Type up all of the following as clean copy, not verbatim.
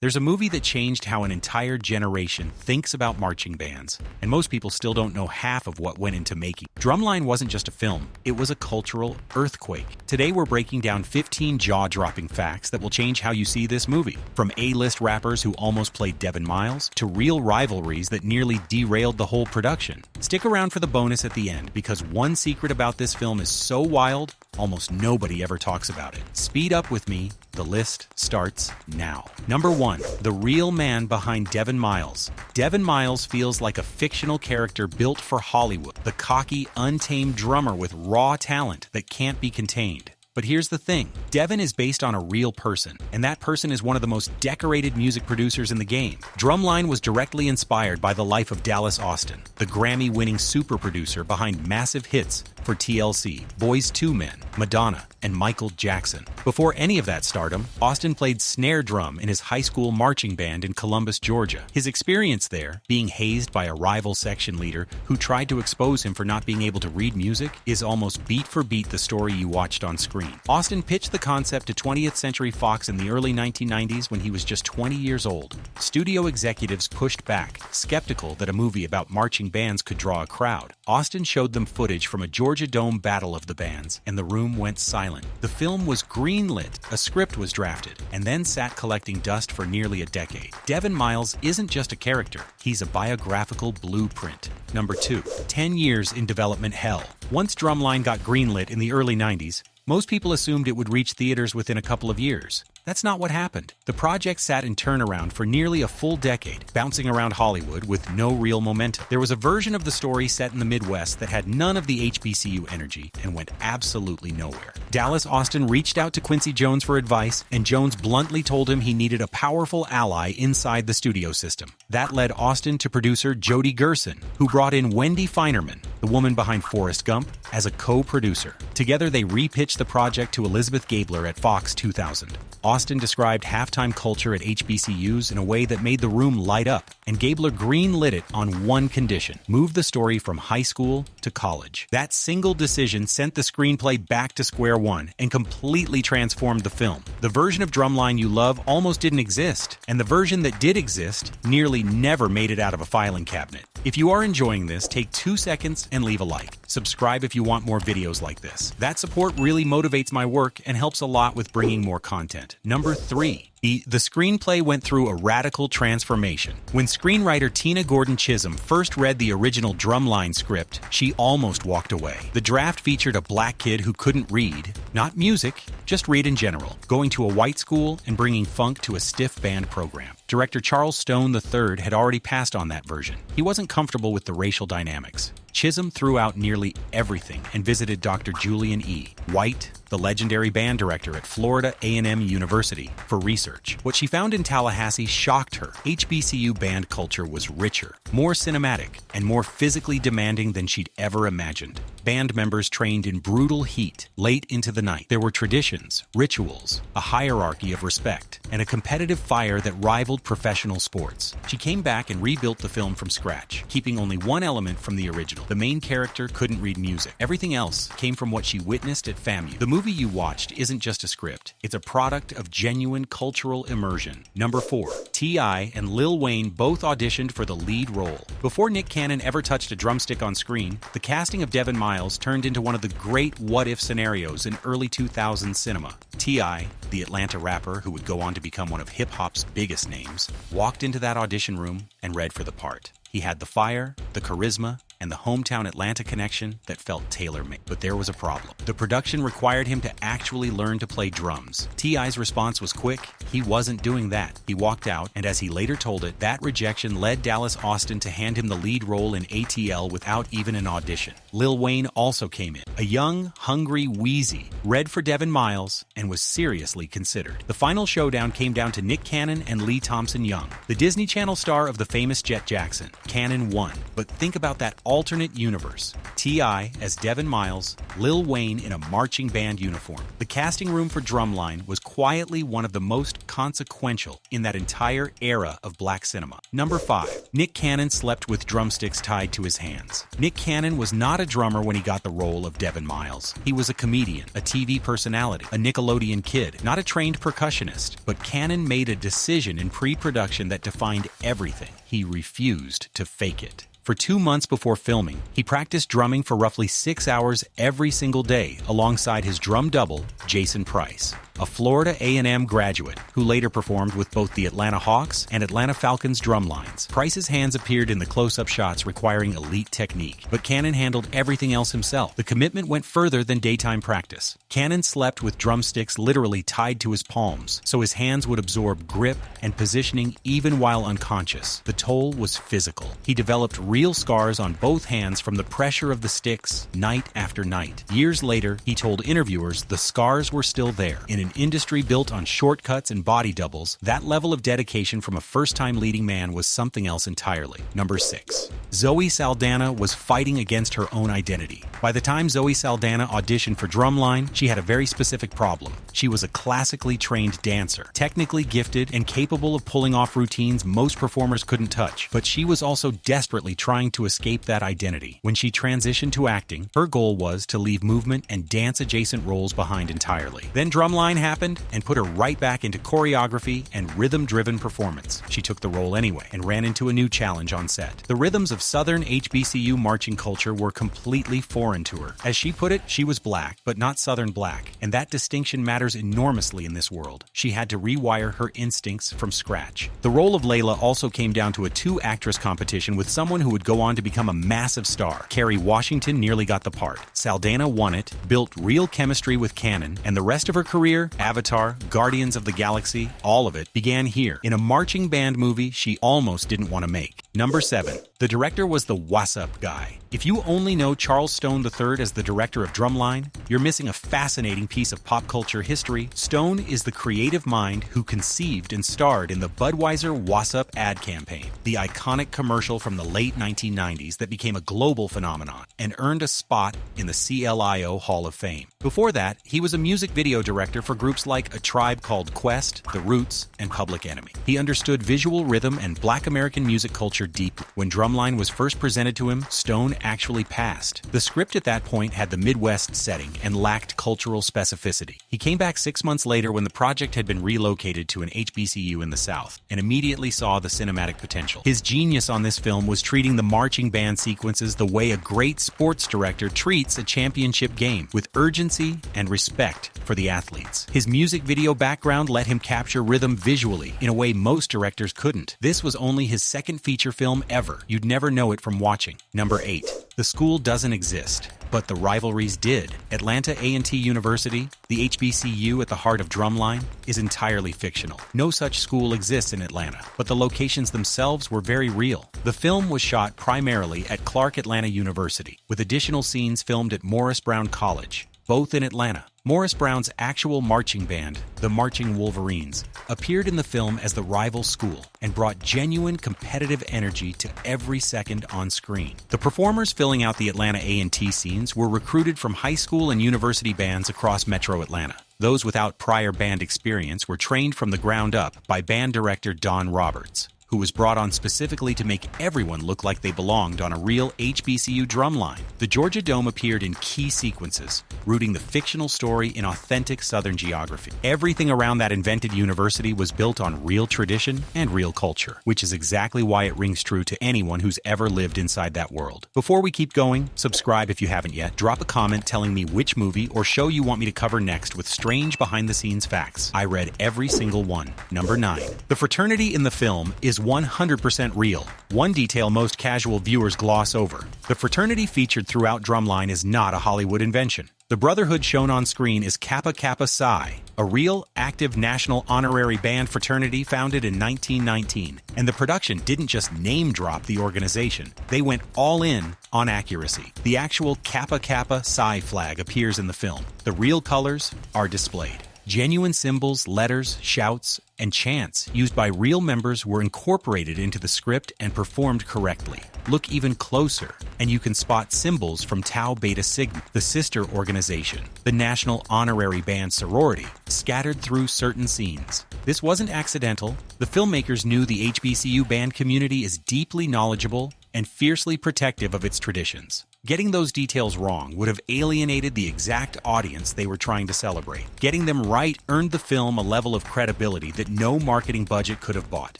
There's a movie that changed how an entire generation thinks about marching bands, and most people still don't know half of what went into making. Drumline wasn't just a film, it was a cultural earthquake. Today we're breaking down 15 jaw-dropping facts that will change how you see this movie. From A-list rappers who almost played Devon Miles, to real rivalries that nearly derailed the whole production. Stick around for the bonus at the end, because one secret about this film is so wild, almost nobody ever talks about it. Speed up with me. The list starts now. Number 1. The real man behind Devon Miles. Devon Miles feels like a fictional character built for Hollywood. The cocky, untamed drummer with raw talent that can't be contained. But here's the thing, Devon is based on a real person, and that person is one of the most decorated music producers in the game. Drumline was directly inspired by the life of Dallas Austin, the Grammy-winning super producer behind massive hits for TLC, Boyz II Men, Madonna, and Michael Jackson. Before any of that stardom, Austin played snare drum in his high school marching band in Columbus, Georgia. His experience there, being hazed by a rival section leader who tried to expose him for not being able to read music, is almost beat for beat the story you watched on screen. Austin pitched the concept to 20th Century Fox in the early 1990s when he was just 20 years old. Studio executives pushed back, skeptical that a movie about marching bands could draw a crowd. Austin showed them footage from a Georgia Dome battle of the bands, and the room went silent. The film was greenlit, a script was drafted, and then sat collecting dust for nearly a decade. Devon Miles isn't just a character, he's a biographical blueprint. Number 2. 10 years in development hell. Once Drumline got greenlit in the early 90s, most people assumed it would reach theaters within a couple of years. That's not what happened. The project sat in turnaround for nearly a full decade, bouncing around Hollywood with no real momentum. There was a version of the story set in the Midwest that had none of the HBCU energy and went absolutely nowhere. Dallas Austin reached out to Quincy Jones for advice, and Jones bluntly told him he needed a powerful ally inside the studio system. That led Austin to producer Jody Gerson, who brought in Wendy Finerman, the woman behind Forrest Gump, as a co-producer. Together they repitched the project to Elizabeth Gabler at Fox 2000. Austin described halftime culture at HBCUs in a way that made the room light up, and Gabler green-lit it on one condition: move the story from high school to college. That single decision sent the screenplay back to square one and completely transformed the film. The version of Drumline you love almost didn't exist, and the version that did exist nearly never made it out of a filing cabinet. If you are enjoying this, take 2 seconds and leave a like. Subscribe if you want more videos like this. That support really motivates my work and helps a lot with bringing more content. Number 3. The screenplay went through a radical transformation. When screenwriter Tina Gordon Chisholm first read the original Drumline script, she almost walked away. The draft featured a black kid who couldn't read, not music, just read in general, going to a white school and bringing funk to a stiff band program. Director Charles Stone III had already passed on that version. He wasn't comfortable with the racial dynamics. Chisholm threw out nearly everything and visited Dr. Julian E. White, the legendary band director at Florida A&M University, for research. What she found in Tallahassee shocked her. HBCU band culture was richer, more cinematic, and more physically demanding than she'd ever imagined. Band members trained in brutal heat late into the night. There were traditions, rituals, a hierarchy of respect, and a competitive fire that rivaled professional sports. She came back and rebuilt the film from scratch, keeping only one element from the original. The main character couldn't read music. Everything else came from what she witnessed at FAMU. The movie you watched isn't just a script. It's a product of genuine cultural immersion. Number 4. T.I. and Lil Wayne both auditioned for the lead role. Before Nick Cannon ever touched a drumstick on screen, the casting of Devon Miles turned into one of the great what-if scenarios in early 2000s cinema. T.I., the Atlanta rapper who would go on to become one of hip-hop's biggest names, walked into that audition room and read for the part. He had the fire, the charisma, and the hometown Atlanta connection that felt tailor-made. But there was a problem. The production required him to actually learn to play drums. T.I.'s response was quick. He wasn't doing that. He walked out, and as he later told it, that rejection led Dallas Austin to hand him the lead role in ATL without even an audition. Lil Wayne also came in. A young, hungry Wheezy read for Devon Miles and was seriously considered. The final showdown came down to Nick Cannon and Lee Thompson Young, the Disney Channel star of the famous Jet Jackson. Cannon won, but think about that alternate universe. T.I. as Devon Miles, Lil Wayne in a marching band uniform. The casting room for Drumline was quietly one of the most consequential in that entire era of black cinema. Number 5. Nick Cannon slept with drumsticks tied to his hands. Nick Cannon was not not a drummer when he got the role of Devon Miles. He was a comedian, a TV personality, a Nickelodeon kid, not a trained percussionist. But Cannon made a decision in pre-production that defined everything. He refused to fake it. For 2 months before filming, he practiced drumming for roughly 6 hours every single day alongside his drum double, Jason Price, a Florida A&M graduate who later performed with both the Atlanta Hawks and Atlanta Falcons drum lines. Price's hands appeared in the close-up shots requiring elite technique, but Cannon handled everything else himself. The commitment went further than daytime practice. Cannon slept with drumsticks literally tied to his palms, so his hands would absorb grip and positioning even while unconscious. The toll was physical. He developed real scars on both hands from the pressure of the sticks night after night. Years later, he told interviewers the scars were still there. In an industry built on shortcuts and body doubles, that level of dedication from a first-time leading man was something else entirely. Number 6. Zoe Saldana was fighting against her own identity. By the time Zoe Saldana auditioned for Drumline, she had a very specific problem. She was a classically trained dancer, technically gifted and capable of pulling off routines most performers couldn't touch. But she was also desperately trying to escape that identity. When she transitioned to acting, her goal was to leave movement and dance-adjacent roles behind entirely. Then Drumline happened and put her right back into choreography and rhythm-driven performance. She took the role anyway and ran into a new challenge on set. The rhythms of Southern HBCU marching culture were completely foreign to her. As she put it, she was black, but not Southern black, and that distinction matters enormously in this world. She had to rewire her instincts from scratch. The role of Layla also came down to a 2-actress competition with someone who would go on to become a massive star. Kerry Washington nearly got the part. Saldana won it, built real chemistry with Cannon, and the rest of her career, Avatar, Guardians of the Galaxy, all of it, began here, in a marching band movie she almost didn't want to make. Number 7. The director was the Whassup guy. If you only know Charles Stone III as the director of Drumline, you're missing a fascinating piece of pop culture history. Stone is the creative mind who conceived and starred in the Budweiser Whassup ad campaign, the iconic commercial from the late 1990s that became a global phenomenon and earned a spot in the CLIO Hall of Fame. Before that, he was a music video director for groups like A Tribe Called Quest, The Roots, and Public Enemy. He understood visual rhythm and Black American music culture deeply. When Drumline was first presented to him, Stone actually passed. The script at that point had the Midwest setting and lacked cultural specificity. He came back 6 months later when the project had been relocated to an HBCU in the South and immediately saw the cinematic potential. His genius on this film was treating the marching band sequences the way a great sports director treats a championship game, with urgency and respect for the athletes. His music video background let him capture rhythm visually in a way most directors couldn't. This was only his second feature film ever. You'd never know it from watching. Number 8. The school doesn't exist, but the rivalries did. Atlanta A&T University, the HBCU at the heart of Drumline, is entirely fictional. No such school exists in Atlanta, but the locations themselves were very real. The film was shot primarily at Clark Atlanta University, with additional scenes filmed at Morris Brown College, both in Atlanta. Morris Brown's actual marching band, the Marching Wolverines, appeared in the film as the rival school and brought genuine competitive energy to every second on screen. The performers filling out the Atlanta A&T scenes were recruited from high school and university bands across Metro Atlanta. Those without prior band experience were trained from the ground up by band director Don Roberts, who was brought on specifically to make everyone look like they belonged on a real HBCU drumline. The Georgia Dome appeared in key sequences, rooting the fictional story in authentic Southern geography. Everything around that invented university was built on real tradition and real culture, which is exactly why it rings true to anyone who's ever lived inside that world. Before we keep going, subscribe if you haven't yet. Drop a comment telling me which movie or show you want me to cover next with strange behind-the-scenes facts. I read every single one. Number 9. The fraternity in the film is 100% real. One detail most casual viewers gloss over. The fraternity featured throughout Drumline is not a Hollywood invention. The brotherhood shown on screen is Kappa Kappa Psi, a real, active national honorary band fraternity founded in 1919. And the production didn't just name-drop the organization. They went all in on accuracy. The actual Kappa Kappa Psi flag appears in the film. The real colors are displayed. Genuine symbols, letters, shouts, and chants used by real members were incorporated into the script and performed correctly. Look even closer, and you can spot symbols from Tau Beta Sigma, the sister organization, the National Honorary Band sorority, scattered through certain scenes. This wasn't accidental. The filmmakers knew the HBCU band community is deeply knowledgeable and fiercely protective of its traditions. Getting those details wrong would have alienated the exact audience they were trying to celebrate. Getting them right earned the film a level of credibility that no marketing budget could have bought.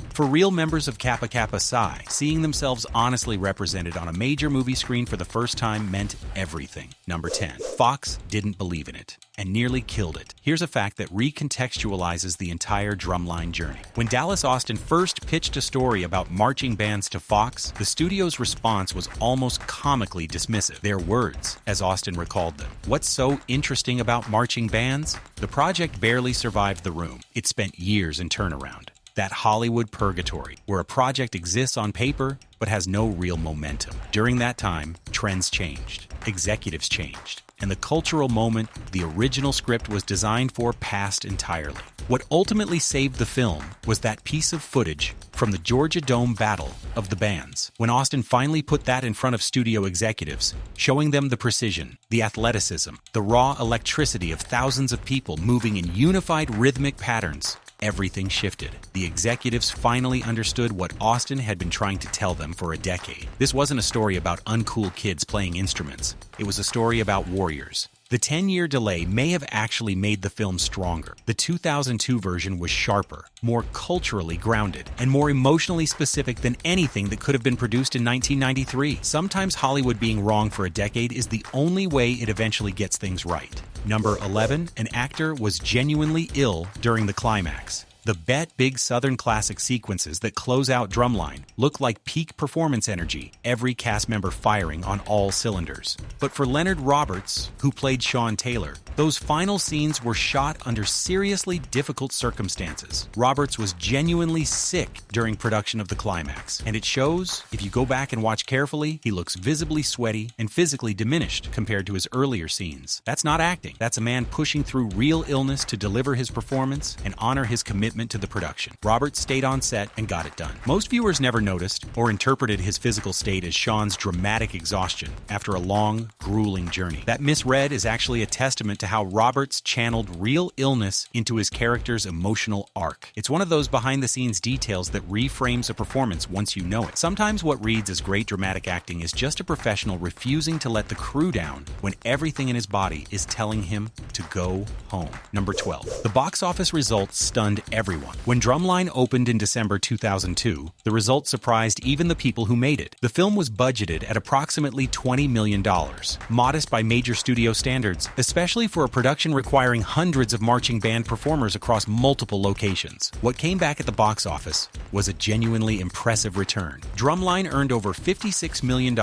For real members of Kappa Kappa Psi, seeing themselves honestly represented on a major movie screen for the first time meant everything. Number 10. Fox didn't believe in it and nearly killed it. Here's a fact that recontextualizes the entire Drumline journey. When Dallas Austin first pitched a story about marching bands to Fox, the studio's response was almost comically dismissive. Their words, as Austin recalled them. What's so interesting about marching bands? The project barely survived the room. It spent years in turnaround. That Hollywood purgatory, where a project exists on paper but has no real momentum. During that time, trends changed, executives changed, and the cultural moment the original script was designed for passed entirely. What ultimately saved the film was that piece of footage from the Georgia Dome Battle of the Bands, when Austin finally put that in front of studio executives, showing them the precision, the athleticism, the raw electricity of thousands of people moving in unified rhythmic patterns. Everything shifted. The executives finally understood what Austin had been trying to tell them for a decade. This wasn't a story about uncool kids playing instruments. It was a story about warriors. The 10-year delay may have actually made the film stronger. The 2002 version was sharper, more culturally grounded, and more emotionally specific than anything that could have been produced in 1993. Sometimes Hollywood being wrong for a decade is the only way it eventually gets things right. Number 11, an actor was genuinely ill during the climax. The Bet Big Southern Classic sequences that close out Drumline look like peak performance energy, every cast member firing on all cylinders. But for Leonard Roberts, who played Sean Taylor, those final scenes were shot under seriously difficult circumstances. Roberts was genuinely sick during production of the climax, and it shows. If you go back and watch carefully, he looks visibly sweaty and physically diminished compared to his earlier scenes. That's not acting. That's a man pushing through real illness to deliver his performance and honor his commitment to the production. Roberts stayed on set and got it done. Most viewers never noticed or interpreted his physical state as Sean's dramatic exhaustion after a long, grueling journey. That misread is actually a testament to how Roberts channeled real illness into his character's emotional arc. It's one of those behind-the-scenes details that reframes a performance once you know it. Sometimes what reads as great dramatic acting is just a professional refusing to let the crew down when everything in his body is telling him to go home. Number 12. The box office results stunned everyone. When Drumline opened in December 2002, the results surprised even the people who made it. The film was budgeted at approximately $20 million, modest by major studio standards, especially for a production requiring hundreds of marching band performers across multiple locations. What came back at the box office was a genuinely impressive return. Drumline earned over $56 million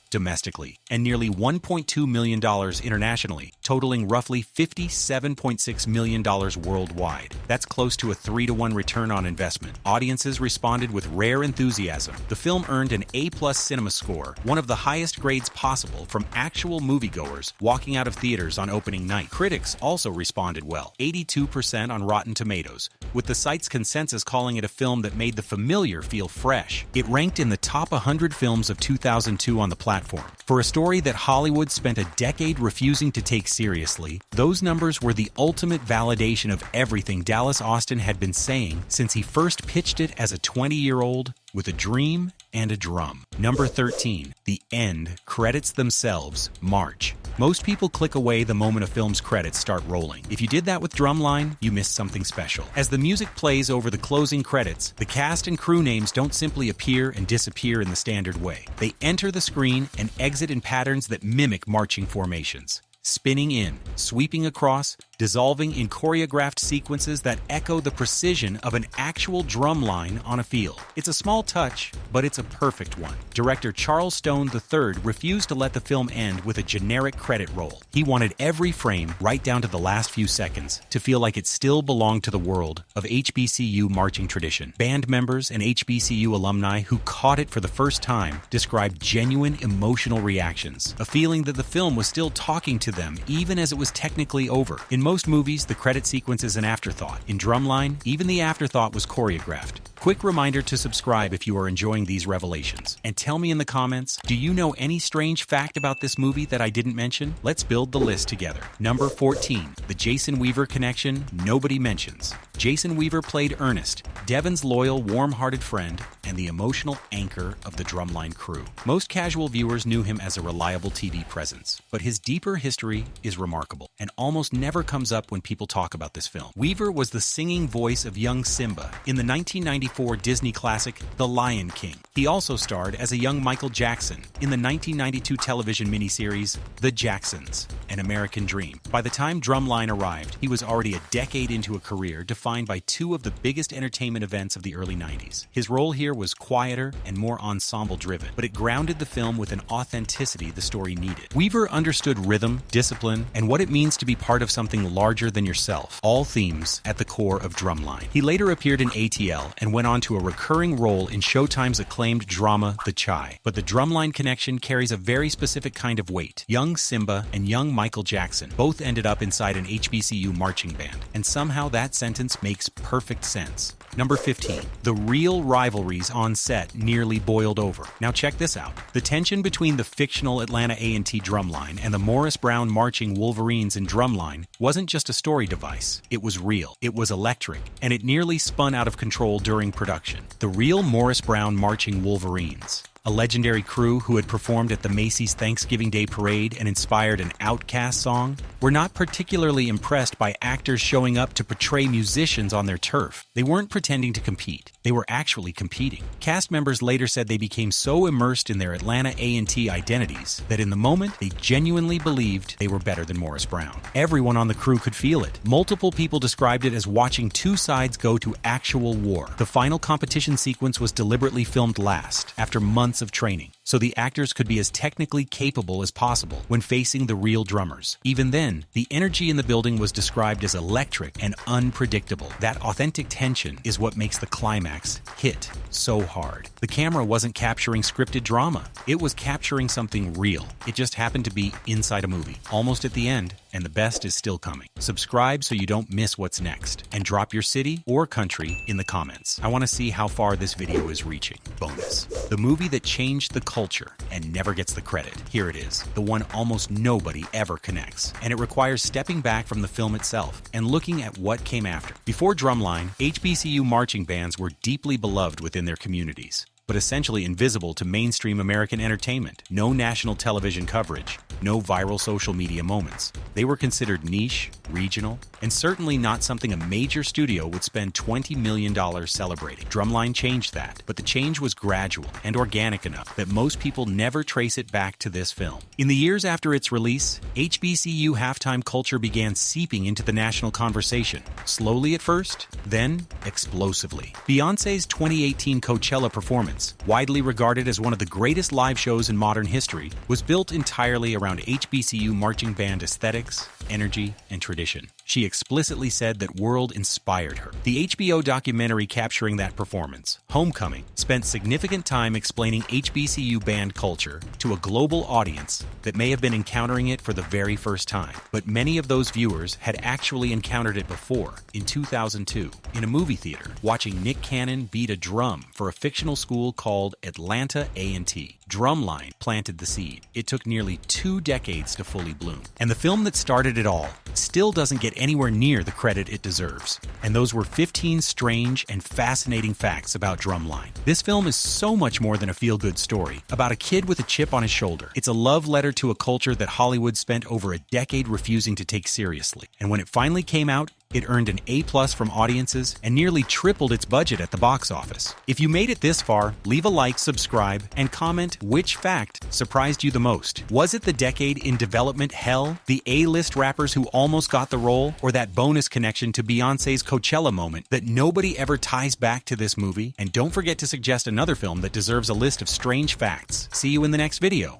domestically and nearly $1.2 million internationally, totaling roughly $57.6 million worldwide. That's close to a 3-to-1 return on investment. Audiences responded with rare enthusiasm. The film earned an A+ cinema score, one of the highest grades possible from actual moviegoers walking out of theaters on opening night. Critics also responded well, 82% on Rotten Tomatoes, with the site's consensus calling it a film that made the familiar feel fresh. It ranked in the top 100 films of 2002 on the platform. For a story that Hollywood spent a decade refusing to take seriously, those numbers were the ultimate validation of everything Dallas Austin had been saying since he first pitched it as a 20-year-old with a dream and a drum. Number 13. The end credits themselves march. Most people click away the moment a film's credits start rolling. If you did that with Drumline, you missed something special. As the music plays over the closing credits, the cast and crew names don't simply appear and disappear in the standard way. They enter the screen and exit in patterns that mimic marching formations. Spinning in, sweeping across, dissolving in choreographed sequences that echo the precision of an actual drum line on a field. It's a small touch, but it's a perfect one. Director Charles Stone III refused to let the film end with a generic credit roll. He wanted every frame, right down to the last few seconds, to feel like it still belonged to the world of HBCU marching tradition. Band members and HBCU alumni who caught it for the first time described genuine emotional reactions, a feeling that the film was still talking to them even as it was technically over. In most movies, the credit sequence is an afterthought. In Drumline, even the afterthought was choreographed. Quick reminder to subscribe if you are enjoying these revelations. And tell me in the comments, do you know any strange fact about this movie that I didn't mention? Let's build the list together. Number 14. The Jason Weaver connection nobody mentions. Jason Weaver played Ernest, Devon's loyal, warm-hearted friend, and the emotional anchor of the Drumline crew. Most casual viewers knew him as a reliable TV presence, but his deeper history is remarkable and almost never comes up when people talk about this film. Weaver was the singing voice of young Simba in the 1994 Disney classic The Lion King. He also starred as a young Michael Jackson in the 1992 television miniseries The Jacksons, An American Dream. By the time Drumline arrived, he was already a decade into a career defined by two of the biggest entertainment events of the early 90s. His role here was quieter and more ensemble-driven, but it grounded the film with an authenticity the story needed. Weaver understood rhythm, discipline, and what it means to be part of something larger than yourself, all themes at the core of Drumline. He later appeared in ATL and went on to a recurring role in Showtime's acclaimed drama The Chai. But the Drumline connection carries a very specific kind of weight. Young Simba and young Michael Jackson both ended up inside an HBCU marching band, and somehow that sentence makes perfect sense. Number 15. The real rivalries on set nearly boiled over. Now check this out. The tension between the fictional Atlanta A&T Drumline and the Morris Brown marching Wolverines in Drumline wasn't just a story device. It was real. It was electric, and it nearly spun out of control during production. The real Morris Brown marching Wolverines, a legendary crew who had performed at the Macy's Thanksgiving Day Parade and inspired an Outkast song, were not particularly impressed by actors showing up to portray musicians on their turf. They weren't pretending to compete. They were actually competing. Cast members later said they became so immersed in their Atlanta A&T identities that in the moment they genuinely believed they were better than Morris Brown. Everyone on the crew could feel it. Multiple people described it as watching two sides go to actual war. The final competition sequence was deliberately filmed last, after months of training, so the actors could be as technically capable as possible when facing the real drummers. Even then, the energy in the building was described as electric and unpredictable. That authentic tension is what makes the climax hit so hard. The camera wasn't capturing scripted drama. It was capturing something real. It just happened to be inside a movie, almost at the end, and the best is still coming. Subscribe so you don't miss what's next, and drop your city or country in the comments. I want to see how far this video is reaching. Bonus. The movie that changed the culture and never gets the credit. Here it is, the one almost nobody ever connects. And it requires stepping back from the film itself and looking at what came after. Before Drumline, HBCU marching bands were deeply beloved within their communities, but essentially invisible to mainstream American entertainment. No national television coverage, no viral social media moments. They were considered niche, regional, and certainly not something a major studio would spend $20 million celebrating. Drumline changed that, but the change was gradual and organic enough that most people never trace it back to this film. In the years after its release, HBCU halftime culture began seeping into the national conversation, slowly at first, then explosively. Beyoncé's 2018 Coachella performance, widely regarded as one of the greatest live shows in modern history, was built entirely around HBCU marching band aesthetics, energy, and tradition. She explicitly said that World inspired her. The HBO documentary capturing that performance, Homecoming, spent significant time explaining HBCU band culture to a global audience that may have been encountering it for the very first time. But many of those viewers had actually encountered it before, in 2002, in a movie theater, watching Nick Cannon beat a drum for a fictional school called Atlanta A&T. Drumline planted the seed. It took nearly 2 decades to fully bloom. And the film that started it all still doesn't get anywhere near the credit it deserves. And those were 15 strange and fascinating facts about Drumline. This film is so much more than a feel-good story about a kid with a chip on his shoulder. It's a love letter to a culture that Hollywood spent over a decade refusing to take seriously. And when it finally came out, it earned an A+ from audiences and nearly tripled its budget at the box office. If you made it this far, leave a like, subscribe, and comment which fact surprised you the most. Was it the decade in development hell, the A-list rappers who almost got the role, or that bonus connection to Beyoncé's Coachella moment that nobody ever ties back to this movie? And don't forget to suggest another film that deserves a list of strange facts. See you in the next video.